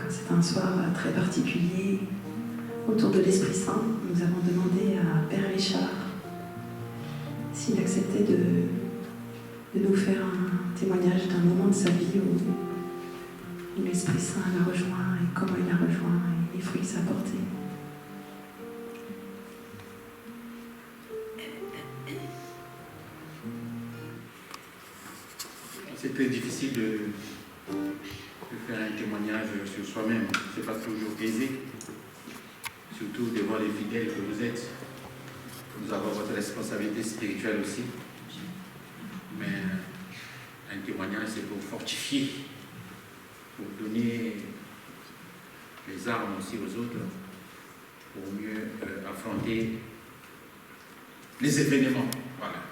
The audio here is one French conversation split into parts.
C'est un soir très particulier. Autour de l'Esprit Saint, nous avons demandé à Père Richard s'il acceptait de nous faire un témoignage d'un moment de sa vie où l'Esprit Saint l'a rejoint et comment il l'a rejoint et les fruits que ça a porté. C'est très difficile de faire un témoignage sur soi-même. Ce n'est pas toujours aisé, surtout devant les fidèles que vous êtes. Vous avez votre responsabilité spirituelle aussi. Mais un témoignage, c'est pour fortifier, pour donner les armes aussi aux autres, pour mieux affronter les événements. Voilà.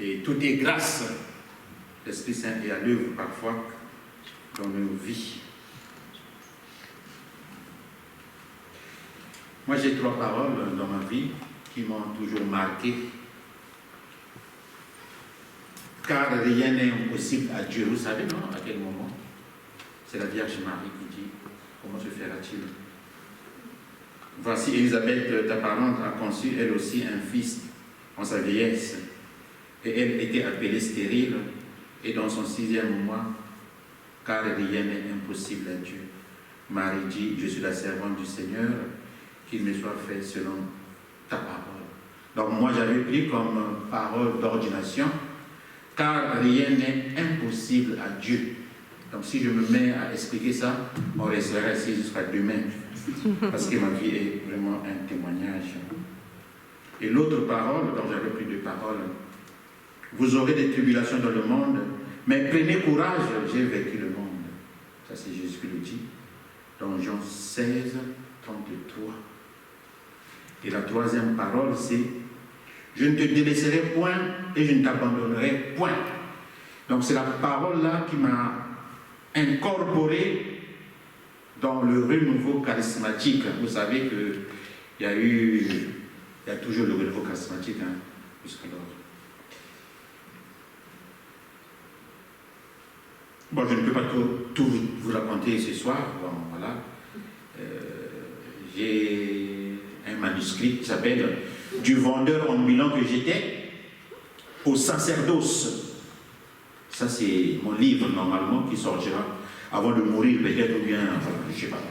Et tout est grâce. L'Esprit Saint est à l'œuvre parfois dans nos vies. Moi, j'ai 3 paroles dans ma vie qui m'ont toujours marqué. Car rien n'est impossible à Dieu. Vous savez, non? À quel moment? C'est la Vierge Marie qui dit, comment se fera-t-il? Voici Élisabeth, ta parente, a conçu elle aussi un fils en sa vieillesse. Et elle était appelée stérile, et dans son 6e mois, car rien n'est impossible à Dieu. Marie dit, je suis la servante du Seigneur, qu'il me soit fait selon ta parole. Donc moi j'avais pris comme parole d'ordination, car rien n'est impossible à Dieu. Donc si je me mets à expliquer ça, on restera ici jusqu'à demain, parce que ma vie est vraiment un témoignage. Et l'autre parole, donc j'avais pris 2 paroles, vous aurez des tribulations dans le monde, mais prenez courage, j'ai vaincu le monde. Ça c'est Jésus qui le dit, dans Jean 16, 33. Et la 3e parole, c'est je ne te délaisserai point et je ne t'abandonnerai point. Donc c'est la parole là qui m'a incorporé dans le renouveau charismatique. Vous savez qu'il y a toujours le renouveau charismatique, hein, jusqu'alors. Bon, je ne peux pas tout vous raconter ce soir. Bon, voilà. J'ai un manuscrit qui s'appelle « Du vendeur en Milan que j'étais au sacerdoce ». Ça, c'est mon livre, normalement, qui sortira avant de mourir, peut-être, ou bien, je ne sais pas.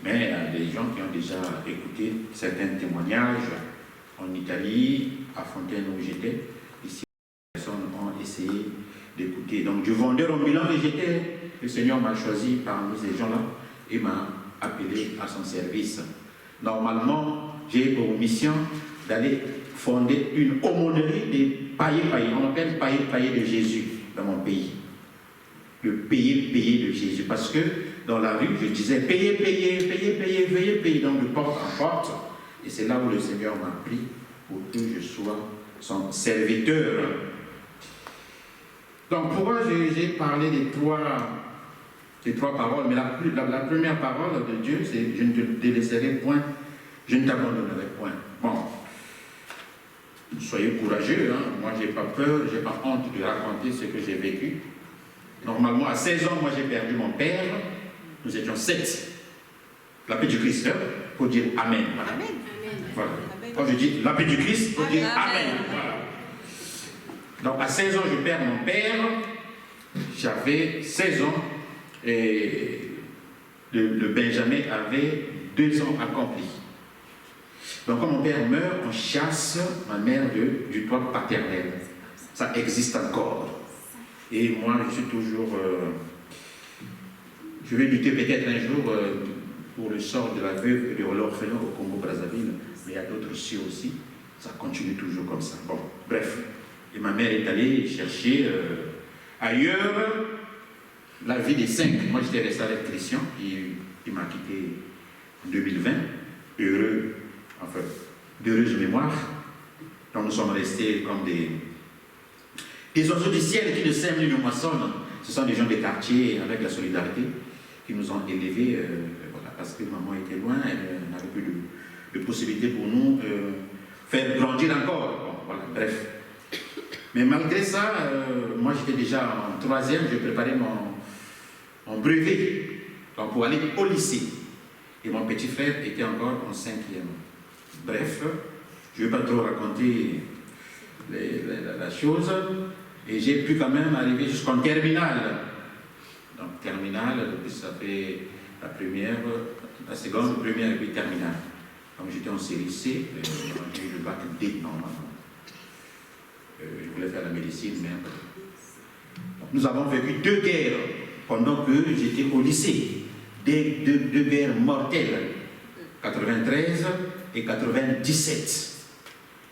Mais il y a des gens qui ont déjà écouté certains témoignages en Italie, à Fontaine où j'étais. Ici, les personnes ont essayé d'écouter. Donc, du vendeur en Milan que j'étais, le Seigneur m'a choisi parmi ces gens-là et m'a appelé à son service. Normalement, j'ai pour mission d'aller fonder une aumônerie des païens. On appelle païens de Jésus dans mon pays. Le payer de Jésus. Parce que dans la rue, je disais payer, donc de porte en porte. Et c'est là où le Seigneur m'a pris pour que je sois son serviteur. Donc pourquoi j'ai parlé des trois paroles, mais la première parole de Dieu, c'est « Je ne te délaisserai point, je ne t'abandonnerai point ». Bon, soyez courageux, hein? Moi je n'ai pas peur, je n'ai pas honte de raconter ce que j'ai vécu. Normalement, à 16 ans, moi j'ai perdu mon père, nous étions 7. La paix du Christ, il faut dire Amen. Voilà. Amen. Voilà. Quand je dis la paix du Christ, il faut dire Amen. Voilà. Donc à 16 ans, je perds mon père, j'avais 16 ans, et le Benjamin avait 2 ans accomplis. Donc quand mon père meurt, on chasse ma mère du toit paternel. Ça existe encore. Et moi, je suis toujours... je vais lutter peut-être un jour pour le sort de la veuve et de l'orphelin au Congo-Brazzaville, mais il y a d'autres cieux aussi. Ça continue toujours comme ça. Bon, bref. Et ma mère est allée chercher ailleurs la vie des 5. Moi, j'étais resté avec Christian, qui m'a quitté en 2020. Heureux, enfin, d'heureuse mémoire. Donc, nous sommes restés comme des oiseaux du ciel qui ne sèment ni ne moissonnent. Ce sont des gens des quartiers avec la solidarité qui nous ont élevés, voilà, parce que maman était loin, elle n'avait plus de possibilités pour nous faire grandir encore. Bon, voilà, bref. Mais malgré ça, moi j'étais déjà en 3e, je préparais mon brevet, donc pour aller au lycée. Et mon petit frère était encore en 5e. Bref, je ne vais pas trop raconter la chose. Et j'ai pu quand même arriver jusqu'en terminale. Donc terminale, ça fait la première, la seconde, première et puis terminale. Donc j'étais en série C, j'ai eu le bac D normalement. Je voulais faire la médecine, mais nous avons vécu 2 guerres pendant que j'étais au lycée. Deux guerres mortelles, 93 et 97.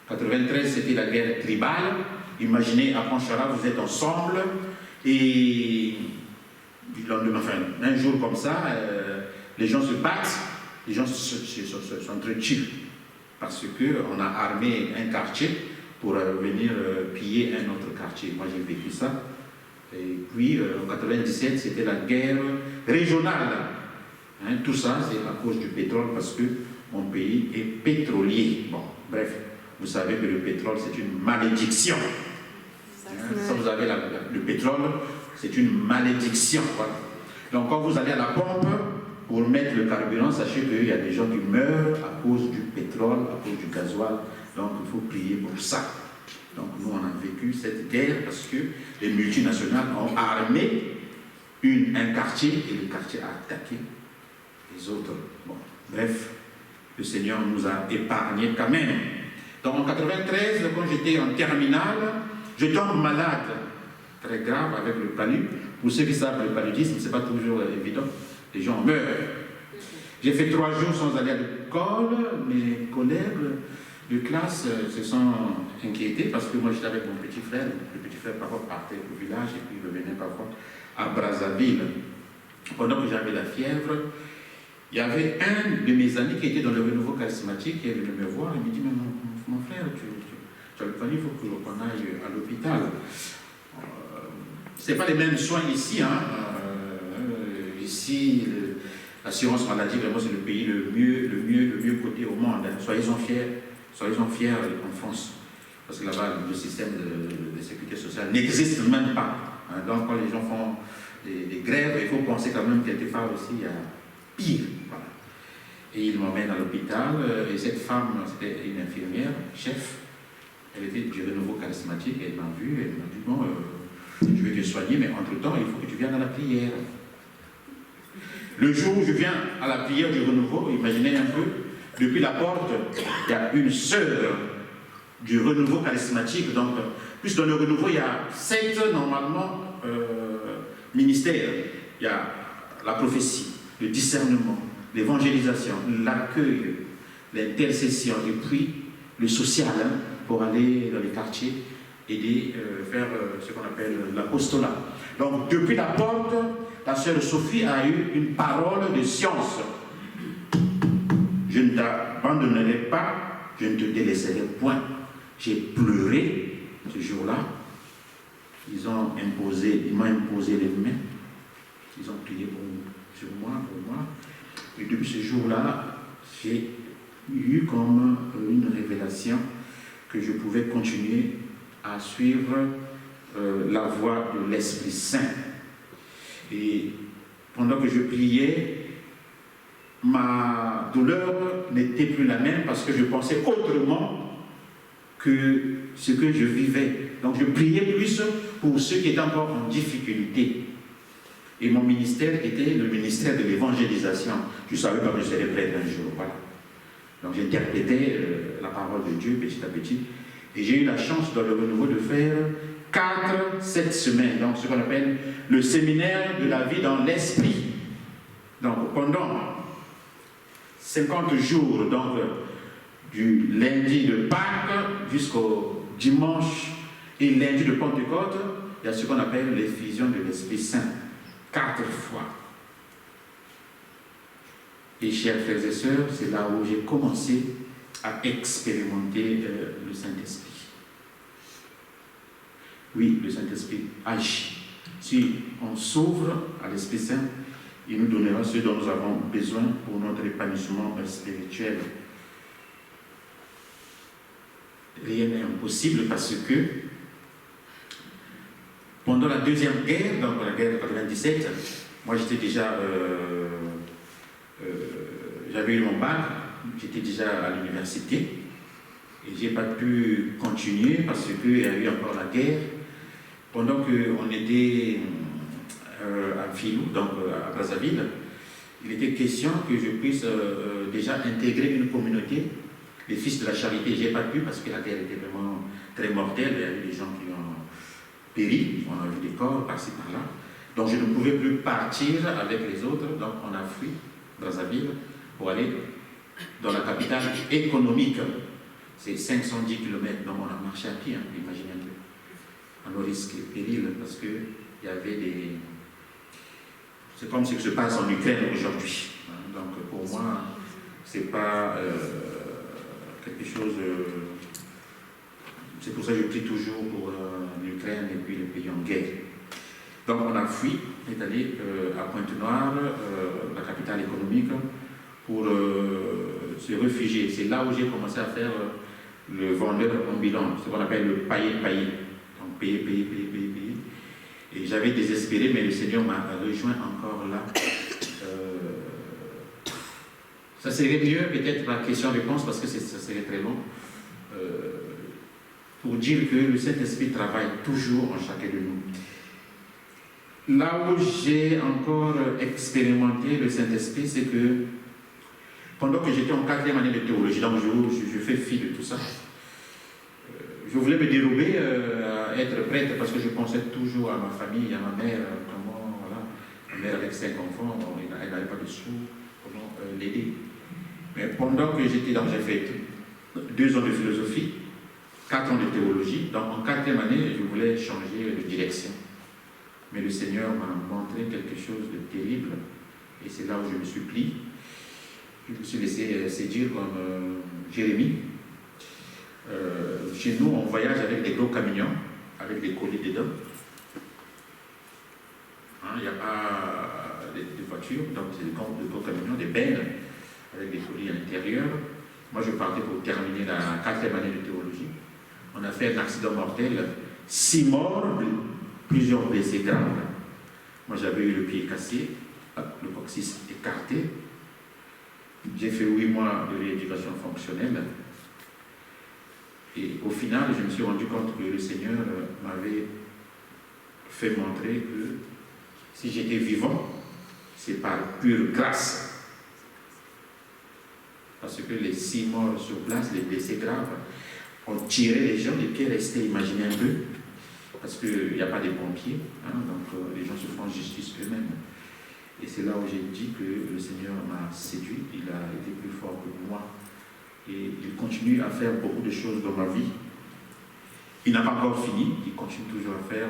93, c'était la guerre tribale. Imaginez, à Pontcharra, vous êtes ensemble et du lendemain, enfin, un jour comme ça, les gens se battent, les gens s'entretuent parce qu'on a armé un quartier pour venir piller un autre quartier. Moi, j'ai vécu ça. Et puis, en 97, c'était la guerre régionale. Hein, tout ça, c'est à cause du pétrole parce que mon pays est pétrolier. Bon, bref, vous savez que le pétrole, c'est une malédiction. Ça, vous avez le pétrole, c'est une malédiction. Voilà. Donc, quand vous allez à la pompe pour mettre le carburant, sachez qu'il y a des gens qui meurent à cause du pétrole, à cause du gasoil. Donc, il faut prier pour ça. Donc, nous, on a vécu cette guerre parce que les multinationales ont armé un quartier et le quartier a attaqué les autres. Bon, bref, le Seigneur nous a épargnés quand même. Donc, en 93, quand j'étais en terminale, je tombe malade, très grave, avec le palud. Pour ceux qui savent, le paludisme, ce n'est pas toujours évident. Les gens meurent. J'ai fait 3 jours sans aller à l'école. Mes collègues de classe se sont inquiétés parce que moi, j'étais avec mon petit frère. Le petit frère, parfois, partait au village et puis revenait parfois à Brazzaville. Pendant que j'avais la fièvre, il y avait un de mes amis qui était dans le renouveau charismatique qui est venu me voir et me dit, mais mon frère, tu as le palud, il faut qu'on aille à l'hôpital. Ce n'est pas les mêmes soins ici. Hein. Ici, l'assurance maladie, vraiment, c'est le pays le mieux coté au monde. Hein. Soyez-en fiers en France. Parce que là-bas, le système de sécurité sociale n'existe même pas. Hein. Donc, quand les gens font des grèves, il faut penser quand même quelque part aussi à pire. Voilà. Et il m'emmène à l'hôpital. Et cette femme, c'était une infirmière, chef. Elle était du renouveau charismatique. Elle m'a vu. Elle m'a dit, bon, je vais te soigner, mais entre-temps, il faut que tu viennes à la prière. Le jour où je viens à la prière du renouveau, imaginez un peu, depuis la porte, il y a une sœur du renouveau charismatique. Donc, plus dans le renouveau, il y a 7 normalement ministères. Il y a la prophétie, le discernement, l'évangélisation, l'accueil, l'intercession et puis le social, hein, pour aller dans les quartiers, aider, faire ce qu'on appelle l'apostolat. Donc, depuis la porte, la sœur Sophie a eu une parole de science. Je ne t'abandonnerai pas, je ne te délaisserai point. J'ai pleuré ce jour-là. Ils m'ont imposé les mains. Ils ont prié sur moi, pour moi. Et depuis ce jour-là, j'ai eu comme une révélation que je pouvais continuer à suivre la voie de l'Esprit Saint. Et pendant que je priais, ma douleur n'était plus la même parce que je pensais autrement que ce que je vivais. Donc je priais plus pour ceux qui étaient encore en difficulté. Et mon ministère était le ministère de l'évangélisation. Je ne savais pas que je serais prêtre un jour. Voilà. Donc j'interprétais la parole de Dieu petit à petit. Et j'ai eu la chance dans le renouveau de faire 4-7 semaines, donc ce qu'on appelle le séminaire de la vie dans l'esprit. Donc pendant 50 jours, donc du lundi de Pâques jusqu'au dimanche et lundi de Pentecôte, il y a ce qu'on appelle l'effusion de l'Esprit Saint, 4 fois. Et chers frères et sœurs, c'est là où j'ai commencé à expérimenter le Saint-Esprit. Oui, le Saint-Esprit agit. Si on s'ouvre à l'Esprit Saint, il nous donnera ce dont nous avons besoin pour notre épanouissement spirituel. Rien n'est impossible parce que pendant la Deuxième Guerre, donc la guerre de 97, Moi, j'étais déjà... j'avais eu mon bac, j'étais déjà à l'université. Et je n'ai pas pu continuer parce qu'il y a eu encore la guerre. Pendant qu'on était à Filou, donc à Brazzaville, il était question que je puisse déjà intégrer une communauté, les fils de la charité. Je n'ai pas pu parce que la guerre était vraiment très mortelle. Il y a eu des gens qui ont péri, on a vu des corps par-ci par-là. Donc je ne pouvais plus partir avec les autres, donc on a fui Brazzaville pour aller dans la capitale économique. C'est 510 km, donc on a marché à pied, hein, imaginez un peu. À nos risques et périls, parce qu'il y avait des... C'est comme ce qui se passe en Ukraine aujourd'hui. Hein, donc pour moi, c'est pas quelque chose... c'est pour ça que je prie toujours pour l'Ukraine et puis les pays en guerre. Donc on a fui, on est allé à Pointe-Noire, la capitale économique, pour se réfugier. C'est là où j'ai commencé à faire le vendeur ambulant, ce qu'on appelle le pailler. Donc payer. Et j'avais désespéré, mais le Seigneur m'a rejoint encore là. Ça serait mieux, peut-être, la question-réponse, parce que ça serait très long, pour dire que le Saint-Esprit travaille toujours en chacun de nous. Là où j'ai encore expérimenté le Saint-Esprit, c'est que pendant que j'étais en 4e année de théologie, donc je fais fi de tout ça, je voulais me dérober à être prêtre parce que je pensais toujours à ma famille, à ma mère, comment, voilà, ma mère avec 5 enfants, elle n'avait pas de sous, comment l'aider. Mais pendant que j'étais dans, j'ai fait 2 ans de philosophie, 4 ans de théologie, donc en 4e année, je voulais changer de direction. Mais le Seigneur m'a montré quelque chose de terrible, et c'est là où je me suis plié. Je me suis laissé séduire comme Jérémie. Chez nous, on voyage avec des gros camions, avec des colis dedans. Il n'y a pas de voitures, donc c'est des gros camions, des bennes, avec des colis à l'intérieur. Moi, je partais pour terminer la 4e année de théologie. On a fait un accident mortel, 6 morts, plusieurs blessés graves. Moi, j'avais eu le pied cassé, le coccyx écarté. J'ai fait 8 mois de rééducation fonctionnelle. Et au final, je me suis rendu compte que le Seigneur m'avait fait montrer que si j'étais vivant, c'est par pure grâce. Parce que les 6 morts sur place, les blessés graves, ont tiré les gens, les pieds restaient, imaginez un peu, parce qu'il n'y a pas de pompiers, hein, donc les gens se font justice eux-mêmes. Et c'est là où j'ai dit que le Seigneur m'a séduit, il a été plus fort que moi. Et il continue à faire beaucoup de choses dans ma vie. Il n'a pas encore fini, il continue toujours à faire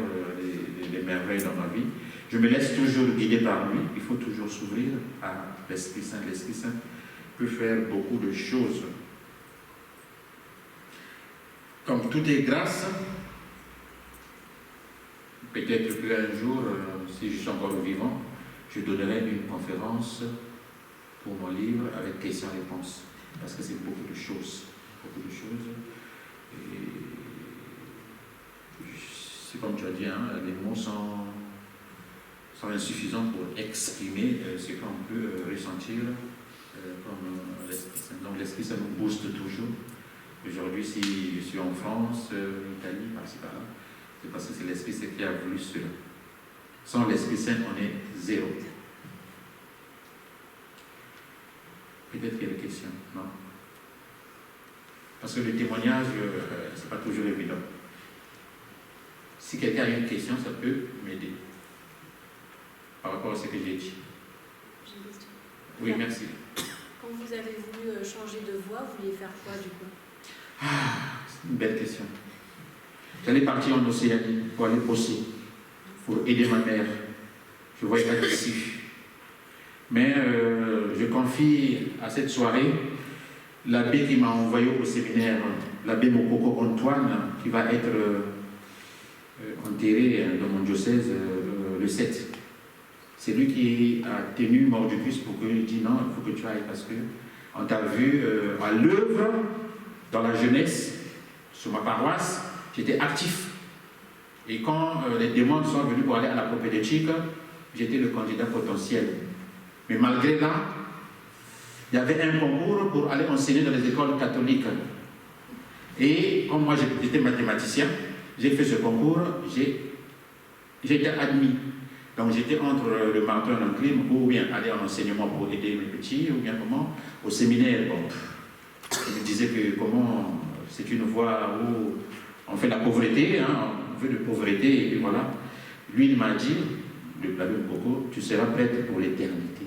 des merveilles dans ma vie. Je me laisse toujours guider par lui, il faut toujours s'ouvrir à l'Esprit Saint. L'Esprit Saint peut faire beaucoup de choses. Comme tout est grâce, peut-être qu'un jour, si je suis encore vivant, je donnerai une conférence pour mon livre avec questions-réponses. Parce que c'est beaucoup de choses. Et c'est comme tu as dit, hein, les mots sont insuffisants pour exprimer ce qu'on peut ressentir comme l'Esprit Saint. Donc l'Esprit Saint nous booste toujours. Aujourd'hui, si je suis en France, en Italie, par-ci par-là, c'est parce que c'est l'Esprit Saint qui a voulu cela. Sans l'Esprit Saint, on est zéro. Peut-être qu'il y a des questions, non? Parce que le témoignage, c'est pas toujours évident. Si quelqu'un a une question, ça peut m'aider. Par rapport à ce que j'ai dit. J'ai une question. Oui, merci. Quand vous avez voulu changer de voie, vous vouliez faire quoi du coup? C'est une belle question. J'allais partir en Océanie pour aller bosser, pour aider ma mère. Je voyais pas d'issue. Mais je confie à cette soirée l'abbé qui m'a envoyé au séminaire, l'abbé Mokoko Antoine, qui va être enterré dans mon diocèse le 7. C'est lui qui a tenu Mordicus pour que je dise non, il faut que tu ailles parce qu'on t'a vu à l'œuvre dans la jeunesse, sur ma paroisse, j'étais actif. Et quand les démons sont venus pour aller à la propédeutique, j'étais le candidat potentiel. Mais malgré là, il y avait un concours pour aller enseigner dans les écoles catholiques. Et comme moi j'étais mathématicien, j'ai fait ce concours, j'ai été admis. Donc j'étais entre le marteau et l'enclume, ou bien aller en enseignement pour aider mes petits, ou bien comment, au séminaire. Bon, je me disais que comment, c'est une voie où on fait la pauvreté, hein, on veut de pauvreté, et puis voilà. Lui, il m'a dit, le Labé Mokoko, tu seras prête pour l'éternité.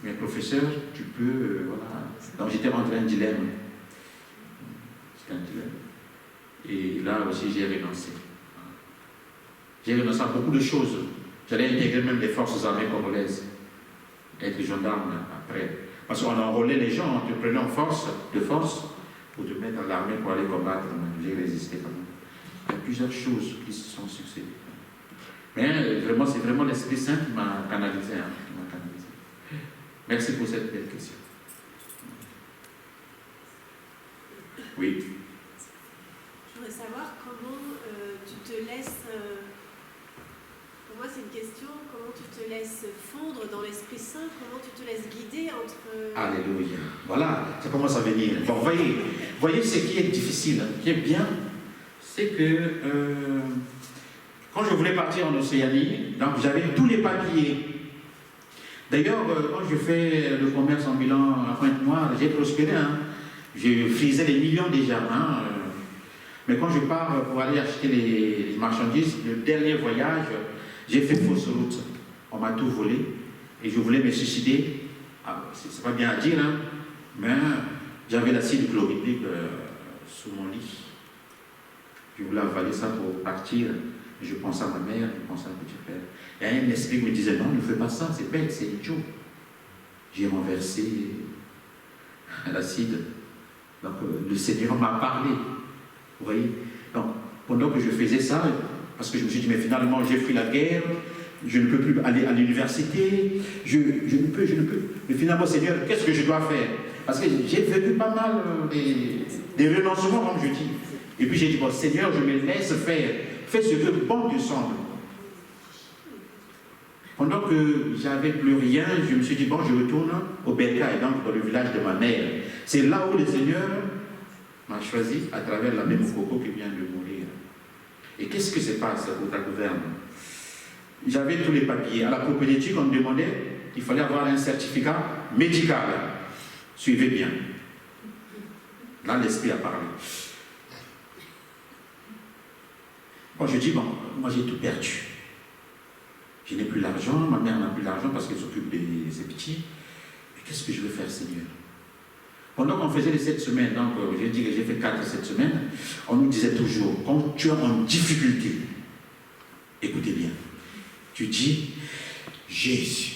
Mais professeur, tu peux, voilà. Donc j'étais entre un dilemme. C'était un dilemme. Et là aussi, j'ai renoncé. J'ai renoncé à beaucoup de choses. J'allais intégrer même les forces armées congolaises. Être gendarme après. Parce qu'on enrôlait les gens, on te prenait en force, de force, pour te mettre dans l'armée pour aller combattre. J'ai résisté quand même. Il y a plusieurs choses qui se sont succédées. Mais vraiment, c'est vraiment l'Esprit Saint qui m'a canalisé. Hein, qui m'a canalisé. Merci pour cette belle question. Oui. Je voudrais savoir comment tu te laisses... pour moi, c'est une question, comment tu te laisses fondre dans l'Esprit Saint, comment tu te laisses guider entre... Alléluia. Voilà, ça commence à venir. Bon, voyez ce qui est difficile, hein, qui est bien, c'est que quand je voulais partir en Océanie, donc j'avais tous les papiers. D'ailleurs, quand je fais le commerce ambulant à Pointe-Noire, j'ai prospéré. Hein. Je frisais des millions déjà. Hein, mais quand je pars pour aller acheter les marchandises, le dernier voyage, j'ai fait fausse route. On m'a tout volé et je voulais me suicider. Ah, c'est pas bien à dire, hein, mais j'avais l'acide chlorhydrique sous mon lit. Je voulais avaler ça pour partir. Je pensais à ma mère, je pensais à mon petit frère. Et un esprit me disait non, ne fais pas ça, c'est bête, c'est idiot. J'ai renversé l'acide. Donc le Seigneur m'a parlé. Vous voyez? Donc pendant que je faisais ça, parce que je me suis dit, mais finalement j'ai pris la guerre, je ne peux plus aller à l'université, je ne peux. Mais finalement, Seigneur, qu'est-ce que je dois faire? Parce que j'ai vécu pas mal des renoncements, comme je dis. Et puis j'ai dit, bon, Seigneur, je me laisse faire. Fais ce que bon te semble. Pendant que j'avais plus rien, je me suis dit, bon, je retourne au Bercail, donc dans le village de ma mère. C'est là où le Seigneur m'a choisi à travers la même Mokoko qui vient de mourir. Et qu'est-ce que se passe au Tagouverne? J'avais tous les papiers. À la propédétique, on me demandait, il fallait avoir un certificat médical. Suivez bien. Là, l'Esprit a parlé. Bon, je dis, bon, moi j'ai tout perdu. Je n'ai plus l'argent, ma mère n'a plus l'argent parce qu'elle s'occupe de ses petits. Mais qu'est-ce que je veux faire, Seigneur? Pendant qu'on faisait les 7 semaines, donc j'ai dit que j'ai fait 4 cette semaine, on nous disait toujours, quand tu es en difficulté, écoutez bien, tu dis, Jésus,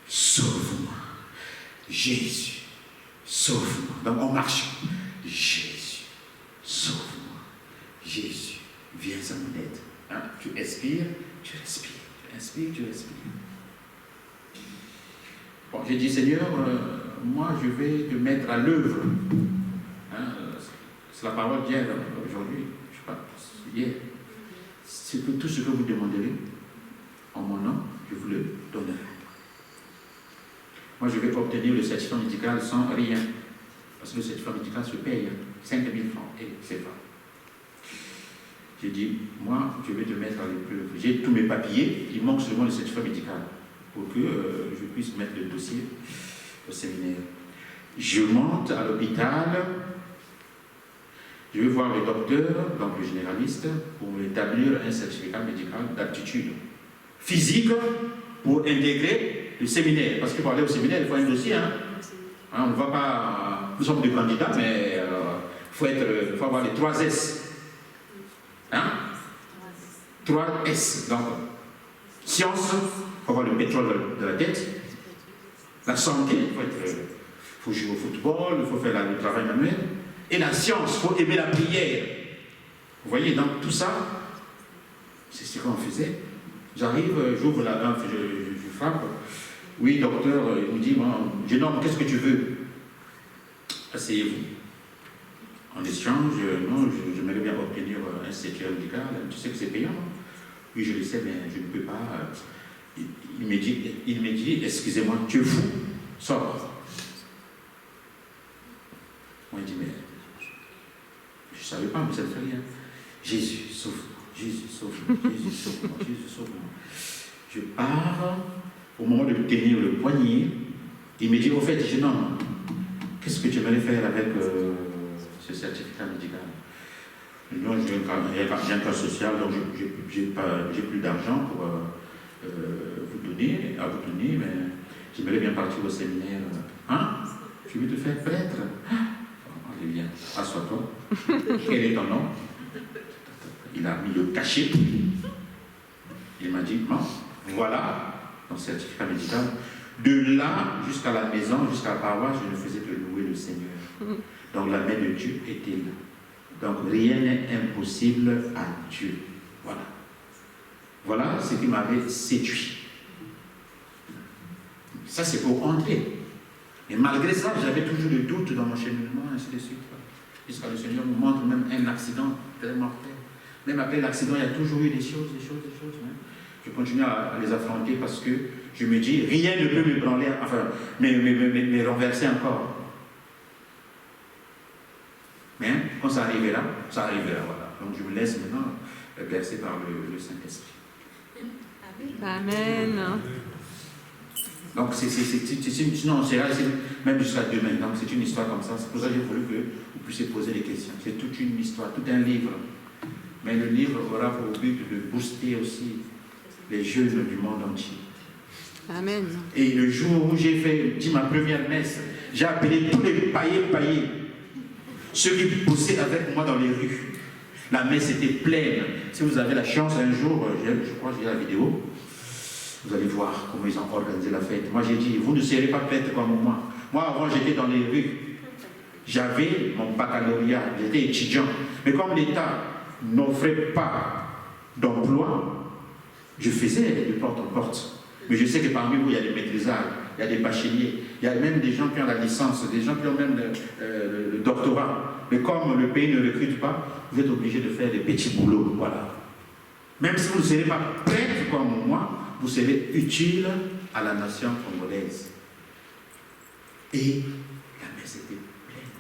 sauve-moi. Jésus, sauve-moi. Donc on marche. Jésus, sauve-moi. Jésus, viens à mon aide. Hein? Tu expires, tu respires. Tu inspires, tu respires. Bon, j'ai dit, Seigneur, moi je vais te mettre à l'œuvre. Hein? C'est la parole d'hier, aujourd'hui, je sais pas, hier. C'est que tout ce que vous demanderez en mon nom, je vous le donnerai. Moi, je vais obtenir le certificat médical sans rien. Parce que le certificat médical se paye 5 000 francs et c'est pas. J'ai dit, moi, je vais te mettre à l'épreuve. J'ai tous mes papiers, il manque seulement le certificat médical pour que je puisse mettre le dossier au séminaire. Je monte à l'hôpital, je vais voir le docteur, donc le généraliste, pour établir un certificat médical d'aptitude physique pour intégrer le séminaire. Parce que pour aller au séminaire, il faut un dossier. Hein. On ne va pas. Nous sommes des candidats, mais il faut avoir les 3 S. Hein? 3 S. Donc, science, il faut avoir le pétrole de la tête. La santé, il faut jouer au football, il faut faire le travail manuel. Et la science, il faut aimer la prière. Vous voyez, donc tout ça, c'est ce qu'on faisait. J'arrive, j'ouvre la lampe, je frappe. Oui, docteur, il me dit, bon, jeune homme, qu'est-ce que tu veux? Asseyez-vous. En échange, non, j'aimerais bien obtenir un certificat médical. Tu sais que c'est payant? Oui, je le sais, mais je ne peux pas. il me dit, excusez-moi, tu es fou, sors. Moi, il dit, mais je ne savais pas, mais ça ne fait rien. Jésus, sauve-moi, Jésus, sauve-moi, Jésus, sauve-moi, Jésus, sauve-moi. Je pars, au moment de me tenir le poignet, il me dit, au fait, jeune homme, qu'est-ce que tu aimerais faire avec ce certificat médical? Non, j'ai un cas social, donc je n'ai plus d'argent pour vous donner, mais j'aimerais bien partir au séminaire. Hein? Tu veux te faire prêtre? Allez, viens, assois-toi. Quel est ton nom? Il a mis le cachet. Il m'a dit, non, voilà ton certificat médical. De là jusqu'à la maison, jusqu'à la paroisse, je ne faisais que louer le Seigneur. Donc la main de Dieu était là. Donc rien n'est impossible à Dieu. Voilà. Voilà ce qui m'avait séduit. Ça, c'est pour entrer. Et malgré ça, j'avais toujours des doutes dans mon cheminement, ainsi de suite. Jusqu'à le Seigneur me montre même un accident très mortel. Même après l'accident, il y a toujours eu des choses. Hein. Je continue à les affronter parce que je me dis, rien ne peut me branler, enfin, me renverser encore. Mais quand ça arrivera, voilà. Donc je me laisse maintenant bercer par le Saint-Esprit. Amen. Donc sinon on sera même jusqu'à demain. Donc c'est une histoire comme ça. C'est pour ça que j'ai voulu que vous puissiez poser des questions. C'est toute une histoire, tout un livre. Mais le livre aura pour but de booster aussi les jeunes du monde entier. Amen. Et le jour où j'ai dit ma première messe, j'ai appelé tous les païens, ceux qui bossaient avec moi dans les rues. La messe était pleine. Si vous avez la chance un jour, je crois que j'ai la vidéo, vous allez voir comment ils ont organisé la fête. Moi j'ai dit, vous ne serez pas prêtres comme moi. Moi avant j'étais dans les rues. J'avais mon baccalauréat, j'étais étudiant. Mais comme l'État n'offrait pas d'emploi, je faisais de porte en porte. Mais je sais que parmi vous, il y a des maîtrisages, il y a des bacheliers, il y a même des gens qui ont la licence, des gens qui ont même le doctorat. Mais comme le pays ne recrute pas, vous êtes obligés de faire des petits boulots. Voilà. Même si vous ne serez pas prêtre comme moi, vous serez utile à la nation congolaise. Et la messe était pleine.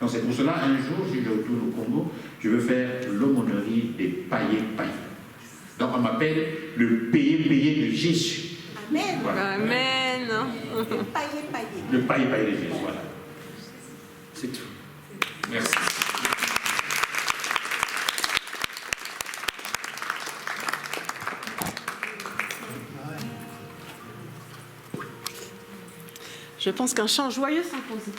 Donc c'est pour cela, un jour, si je retourne au Congo, je veux faire l'aumônerie des païens. Donc on m'appelle le payé de Jésus. Amen. Voilà. Amen. Le paillé. Le payé de Jésus, voilà. C'est tout. Merci. Je pense qu'un chant joyeux s'impose.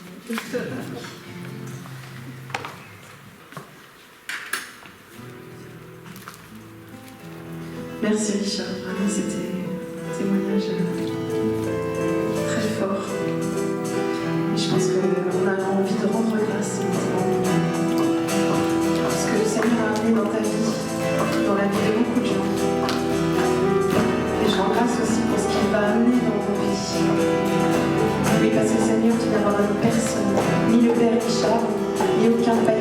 Merci Richard, vraiment c'était un témoignage très fort. Et je pense qu'on a envie de rendre grâce maintenant. Ce que le Seigneur a amené dans ta vie, dans la vie de beaucoup de gens. Et je rends grâce aussi pour ce qu'il va amener dans vos vies. Oui, parce que Seigneur, tu n'abandonnes personne, ni le Père Richard, ni aucun païen.